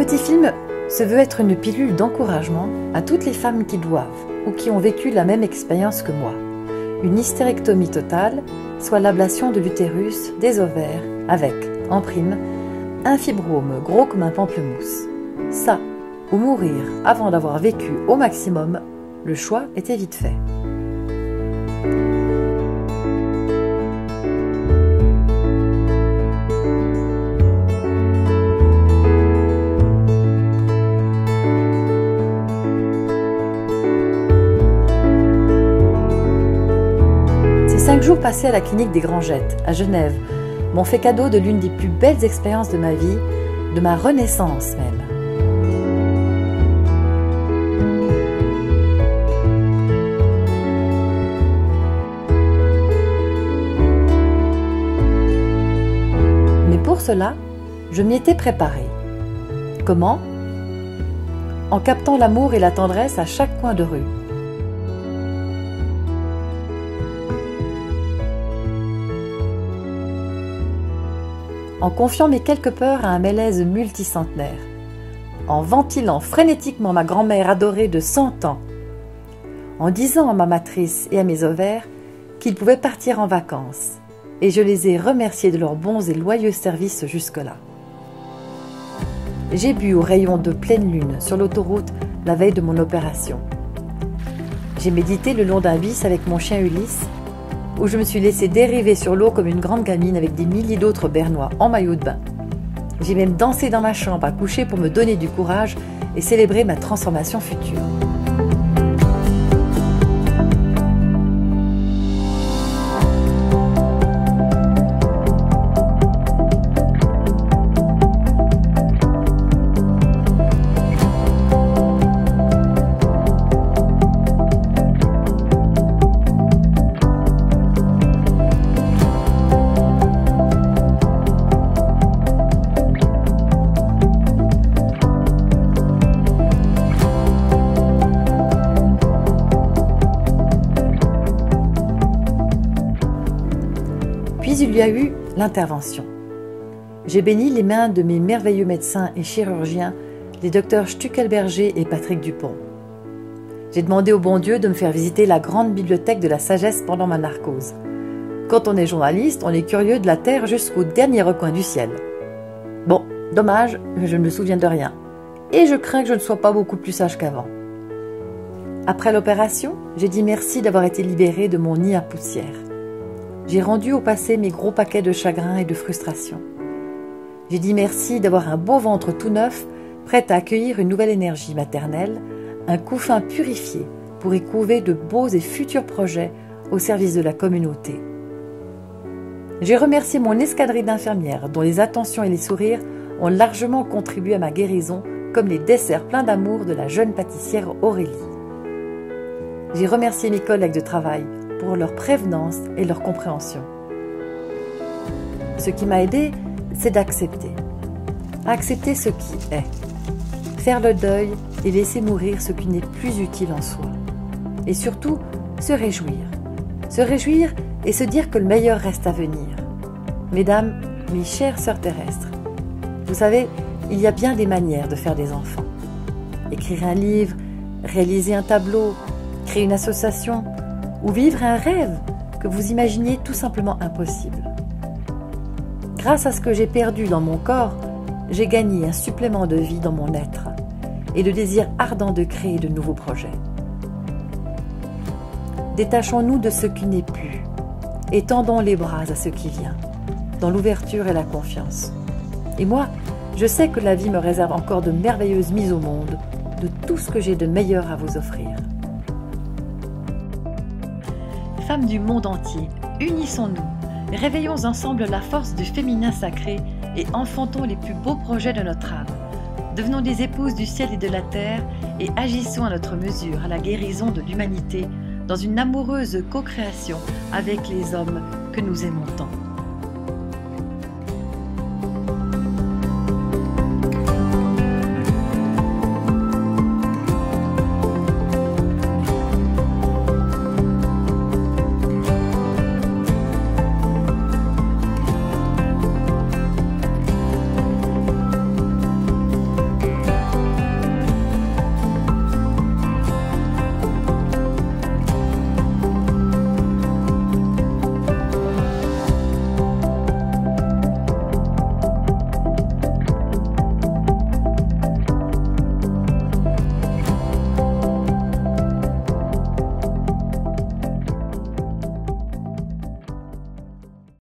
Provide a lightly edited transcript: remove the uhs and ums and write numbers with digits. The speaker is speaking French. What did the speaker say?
petit film se veut être une pilule d'encouragement à toutes les femmes qui doivent ou qui ont vécu la même expérience que moi. Une hystérectomie totale, soit l'ablation de l'utérus, des ovaires, avec, en prime, un fibrome gros comme un pamplemousse. Ça, ou mourir avant d'avoir vécu au maximum, le choix était vite fait. Ces 5 jours passés à la clinique des Grangettes, à Genève, m'ont fait cadeau de l'une des plus belles expériences de ma vie, de ma renaissance même. Mais pour cela, je m'y étais préparée. Comment? En captant l'amour et la tendresse à chaque coin de rue. En confiant mes quelques peurs à un malaise multicentenaire, en ventilant frénétiquement ma grand-mère adorée de 100 ans, en disant à ma matrice et à mes ovaires qu'ils pouvaient partir en vacances, et je les ai remerciés de leurs bons et loyaux services jusque-là. J'ai bu au rayon de pleine lune sur l'autoroute la veille de mon opération. J'ai médité le long d'un bis avec mon chien Ulysse, où je me suis laissée dériver sur l'eau comme une grande gamine avec des milliers d'autres bernois en maillot de bain. J'ai même dansé dans ma chambre à coucher pour me donner du courage et célébrer ma transformation future. Puis il y a eu l'intervention. J'ai béni les mains de mes merveilleux médecins et chirurgiens, les docteurs Stuckelberger et Patrick Dupont. J'ai demandé au bon Dieu de me faire visiter la grande bibliothèque de la sagesse pendant ma narcose. Quand on est journaliste, on est curieux de la terre jusqu'au dernier recoin du ciel. Bon, dommage, je ne me souviens de rien. Et je crains que je ne sois pas beaucoup plus sage qu'avant. Après l'opération, j'ai dit merci d'avoir été libérée de mon nid à poussière. J'ai rendu au passé mes gros paquets de chagrin et de frustration. J'ai dit merci d'avoir un beau ventre tout neuf, prêt à accueillir une nouvelle énergie maternelle, un couffin purifié pour y couver de beaux et futurs projets au service de la communauté. J'ai remercié mon escadrille d'infirmières dont les attentions et les sourires ont largement contribué à ma guérison, comme les desserts pleins d'amour de la jeune pâtissière Aurélie. J'ai remercié mes collègues de travail pour leur prévenance et leur compréhension. Ce qui m'a aidé, c'est d'accepter. Accepter ce qui est. Faire le deuil et laisser mourir ce qui n'est plus utile en soi. Et surtout, se réjouir. Se réjouir et se dire que le meilleur reste à venir. Mesdames, mes chères sœurs terrestres, vous savez, il y a bien des manières de faire des enfants. Écrire un livre, réaliser un tableau, créer une association, ou vivre un rêve que vous imaginiez tout simplement impossible. Grâce à ce que j'ai perdu dans mon corps, j'ai gagné un supplément de vie dans mon être et le désir ardent de créer de nouveaux projets. Détachons-nous de ce qui n'est plus et tendons les bras à ce qui vient, dans l'ouverture et la confiance. Et moi, je sais que la vie me réserve encore de merveilleuses mises au monde, de tout ce que j'ai de meilleur à vous offrir. Femmes du monde entier, unissons-nous, réveillons ensemble la force du féminin sacré et enfantons les plus beaux projets de notre âme. Devenons des épouses du ciel et de la terre et agissons à notre mesure à la guérison de l'humanité dans une amoureuse co-création avec les hommes que nous aimons tant.